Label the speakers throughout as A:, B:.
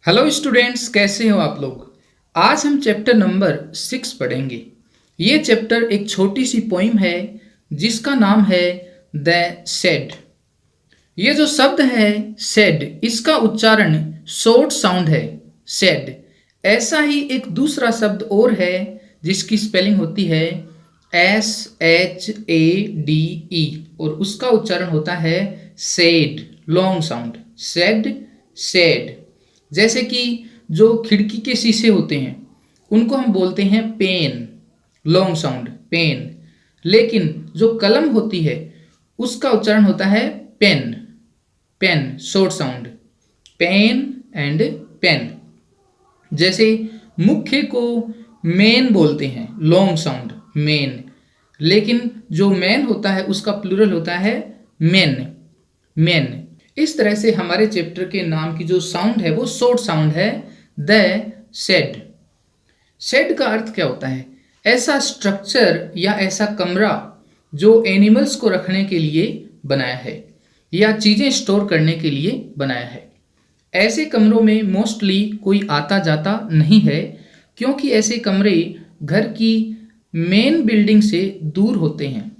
A: Hello students, कैसे हो आप लोग। आज हम चैप्टर नंबर 6 पढ़ेंगे। ये चैप्टर एक छोटी सी पोइम है जिसका नाम है द सेड। ये जो शब्द है सेड, इसका उच्चारण शॉर्ट साउंड है सेड। ऐसा ही एक दूसरा शब्द और है जिसकी स्पेलिंग होती है SHADE और उसका उच्चारण होता है said, long sound said said. जैसे कि जो खिड़की के शीशे होते हैं उनको हम बोलते हैं पेन, लॉन्ग साउंड पेन। लेकिन जो कलम होती है उसका उच्चारण होता है pen, pen short sound pen and pen. जैसे मुख्य को मेन बोलते हैं, लॉन्ग साउंड मेन। लेकिन जो मैन होता है उसका प्लूरल होता है मेन, मेन। इस तरह से हमारे चैप्टर के नाम की जो साउंड है वो शॉर्ट साउंड है द शेड। शेड का अर्थ क्या होता है? ऐसा स्ट्रक्चर या ऐसा कमरा जो एनिमल्स को रखने के लिए बनाया है या चीज़ें स्टोर करने के लिए बनाया है। ऐसे कमरों में मोस्टली कोई आता जाता नहीं है क्योंकि ऐसे कमरे घर की मेन बिल्डिंग से दूर होते हैं।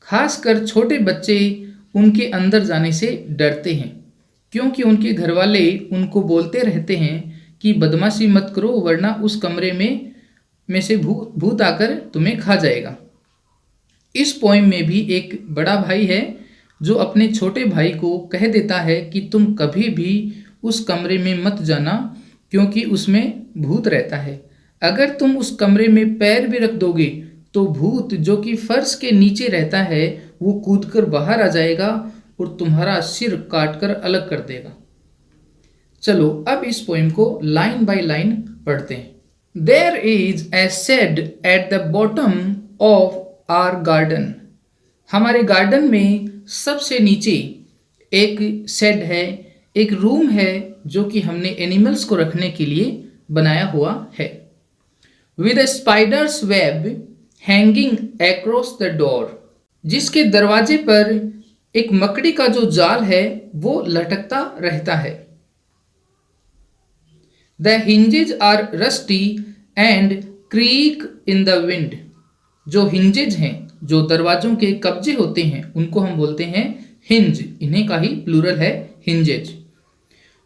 A: खासकर छोटे बच्चे उनके अंदर जाने से डरते हैं क्योंकि उनके घर वाले उनको बोलते रहते हैं कि बदमाशी मत करो वरना उस कमरे में से भूत आकर तुम्हें खा जाएगा। इस पोएम में भी एक बड़ा भाई है जो अपने छोटे भाई को कह देता है कि तुम कभी भी उस कमरे में मत जाना क्योंकि उसमें भूत रहता है। अगर तुम उस कमरे में पैर भी रख दोगे तो भूत जो कि फर्श के नीचे रहता है वो कूदकर बाहर आ जाएगा और तुम्हारा सिर काटकर अलग कर देगा। चलो अब इस पोएम को लाइन बाय लाइन पढ़ते हैं। There is a shed at the bottom of our garden. हमारे गार्डन में सबसे नीचे एक शेड है, एक रूम है जो कि हमने एनिमल्स को रखने के लिए बनाया हुआ है। With A spiders web hanging across the door, जिसके दरवाजे पर एक मकड़ी का जो जाल है वो लटकता रहता है। The hinges are rusty and creak in the wind. जो हिंजेज हैं, जो दरवाजों के कब्जे होते हैं उनको हम बोलते हैं हिंज, इन्हीं का ही प्लूरल है हिंजेज।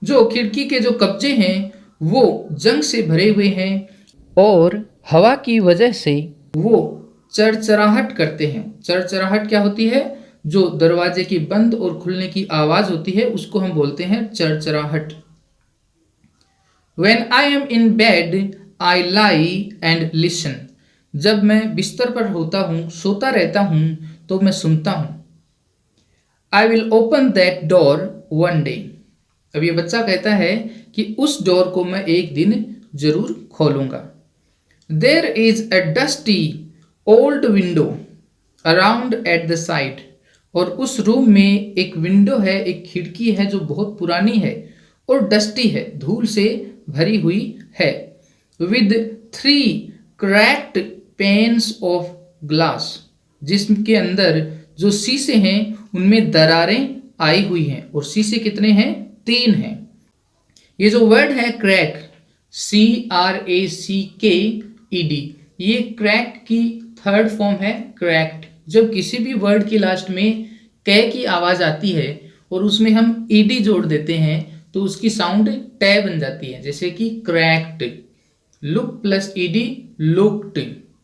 A: जो खिड़की के जो कब्जे हैं वो जंग से भरे हुए हैं और हवा की वजह से वो चरचराहट करते हैं। चरचराहट क्या होती है? जो दरवाजे की बंद और खुलने की आवाज होती है उसको हम बोलते हैं चरचराहट। When I am in bed, I lie and listen. जब मैं बिस्तर पर होता हूँ, सोता रहता हूँ तो मैं सुनता हूँ। I will open that door one day. अब ये बच्चा कहता है कि उस डोर को मैं एक दिन जरूर खोलूंगा। There is a dusty old window around at the side. और उस रूम में एक विंडो है, एक खिड़की है जो बहुत पुरानी है और डस्टी है, धूल से भरी हुई है। With 3 cracked panes of glass, जिसके अंदर जो शीशे हैं उनमें दरारें आई हुई हैं। और शीशे कितने हैं? 3 हैं। ये जो वर्ड है क्रैक, CRACKED, ये क्रैक्ड की थर्ड फॉर्म है क्रैक्ड। जब किसी भी वर्ड की लास्ट में कै की आवाज आती है और उसमें हम ईडी जोड़ देते हैं तो उसकी साउंड टे बन जाती है। जैसे कि cracked, look plus ED looked,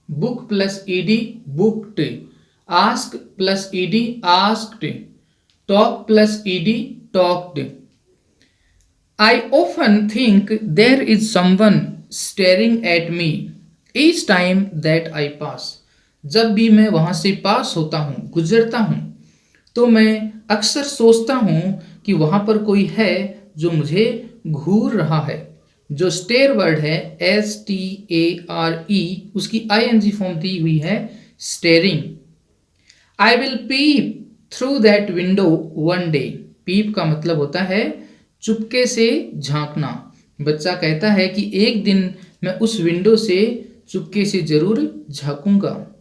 A: book plus ED booked, ask plus ED asked, talk plus ED talked. I often think there is someone staring at me each time that I pass. जब भी मैं वहां से पास होता हूँ, गुजरता हूँ, तो मैं अक्सर सोचता हूँ कि वहां पर कोई है जो मुझे घूर रहा है। जो स्टेयर वर्ड है STARE, उसकी ING फॉर्म दी हुई है steering. I will peep through that window one day. पीप का मतलब होता है चुपके से झांकना। बच्चा कहता है कि एक दिन मैं उस विंडो से चुपके से जरूर झांकूंगा।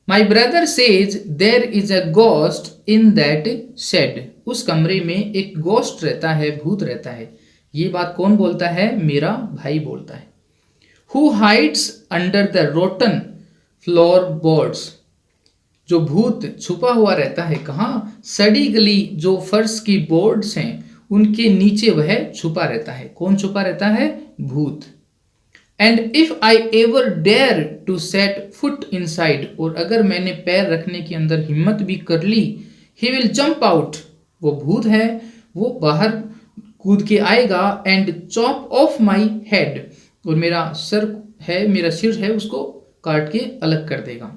A: My brother says there is a ghost in that shed. उस कमरे में एक गोस्ट रहता है, भूत रहता है। ये बात कौन बोलता है? मेरा भाई बोलता है। Who hides under the rotten floor boards, जो भूत छुपा हुआ रहता है कहाँ? सड़ी गली जो फर्श की बोर्ड्स हैं उनके नीचे वह छुपा रहता है। कौन छुपा रहता है? भूत। And if I ever dare to set foot inside, और अगर मैंने पैर रखने के अंदर हिम्मत भी कर ली, ही विल जंप आउट, वो भूत है वो बाहर कूद के आएगा, and chop of my head, और मेरा सिर है उसको काट के अलग कर देगा।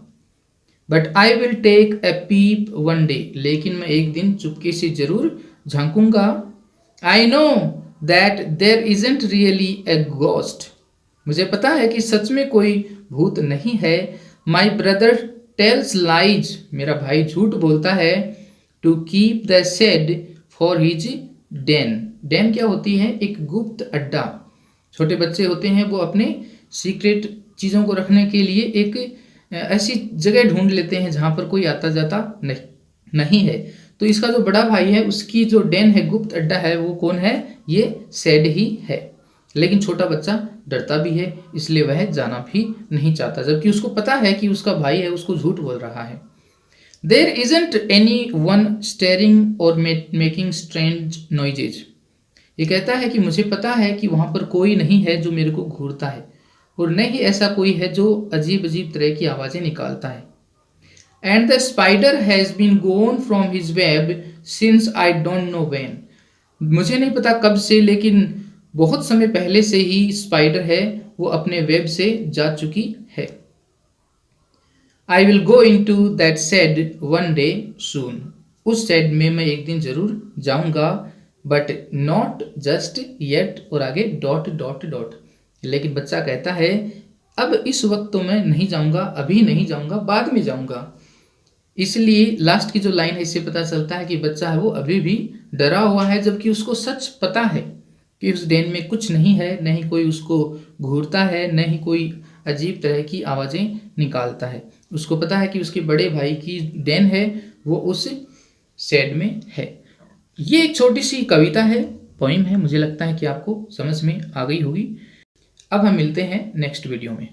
A: But I will take a peep one day, लेकिन मैं एक दिन चुपके से जरूर झांकूंगा। I know that there isn't really a ghost, मुझे पता है कि सच में कोई भूत नहीं है। माई ब्रदर टेल्स लाइज, मेरा भाई झूठ बोलता है। To keep the shed for his den, den क्या होती है? एक गुप्त अड्डा। छोटे बच्चे होते हैं वो अपने सीक्रेट चीज़ों को रखने के लिए एक ऐसी जगह ढूंढ लेते हैं जहाँ पर कोई आता जाता नहीं है। तो इसका जो बड़ा भाई है उसकी जो डेन है, गुप्त अड्डा है, वो कौन है? ये शेड ही है। लेकिन छोटा बच्चा डरता भी है, इसलिए वह जाना भी नहीं चाहता, जबकि उसको पता है कि उसका भाई है उसको झूठ बोल रहा है। There isn't anyone stirring or making strange noises, ये कहता है कि मुझे पता है कि वहाँ पर कोई नहीं है जो मेरे को घूरता है, और न ही ऐसा कोई है जो अजीब अजीब तरह की आवाज़ें निकालता है। And the spider has been gone from his web since I don't know when, मुझे नहीं पता कब से, लेकिन बहुत समय पहले से ही स्पाइडर है वो अपने वेब से जा चुकी है। I will go into that shed one day soon, उस शेड में मैं एक दिन जरूर जाऊंगा। बट नॉट जस्ट येट, और आगे डॉट डॉट डॉट। लेकिन बच्चा कहता है अब इस वक्त तो मैं नहीं जाऊंगा, अभी नहीं जाऊंगा, बाद में जाऊंगा। इसलिए लास्ट की जो लाइन है इससे पता चलता है कि बच्चा है वो अभी भी डरा हुआ है, जबकि उसको सच पता है कि उस डेन में कुछ नहीं है, न ही कोई उसको घूरता है, न ही कोई अजीब तरह की आवाज़ें निकालता है। उसको पता है कि उसके बड़े भाई की डेन है वो उस शेड में है। ये एक छोटी सी कविता है, पोइम है, मुझे लगता है कि आपको समझ में आ गई होगी। अब हम मिलते हैं नेक्स्ट वीडियो में।